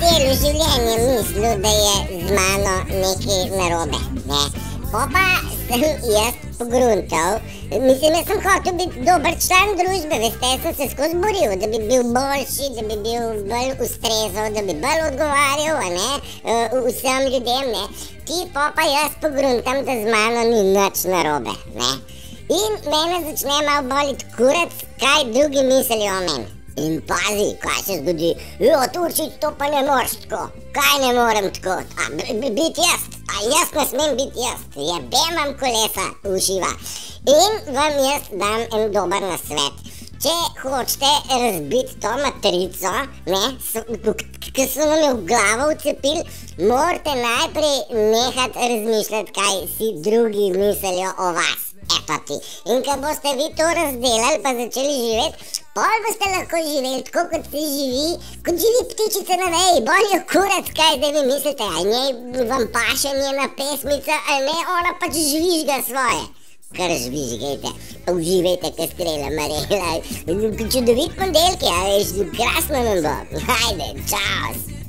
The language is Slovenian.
celo življenje mislil, da je z mano nekaj narobe, ne. Pa sem jaz pogruntal, mislim, jaz sem hotel biti dober član družbe, veste, sem se skozi boril, da bi bil boljši, da bi bil bolj ustrezal, da bi bolj odgovarjal, ne, vsem ljudem, ne. Ti pa jaz pogruntam, da z mano ni nič narobe, ne. In mene začne malo boliti kurac, kaj drugi mislijo o meni. In pazi, kaj se zgodi, Turčič, to pa ne moreš tako, kaj ne morem tako, biti jaz ne smem biti jaz, jebem vam kolesa v ušiva. In vam jaz dam en dober nasvet, če hočete razbiti to matrico, ne, ki so nam jo v glavo vcepili, morate najprej nehati razmišljati, kaj si drugi mislijo o vas. Eto ti. In ko boste vi to razdelali pa začeli živeti, pol boste lahko živeli tako, kot živi ptičica na veji, bolj jo kurac, kaj zdaj vi mislite, a njej vam paše njena pesmica, ali ne, ona pač žvižga svoje. Kar žvižgajte, pa uživajte, ko strela Marela. Čudovit ponedeljek, a veš, krasno nam bo. Ajde, čaos.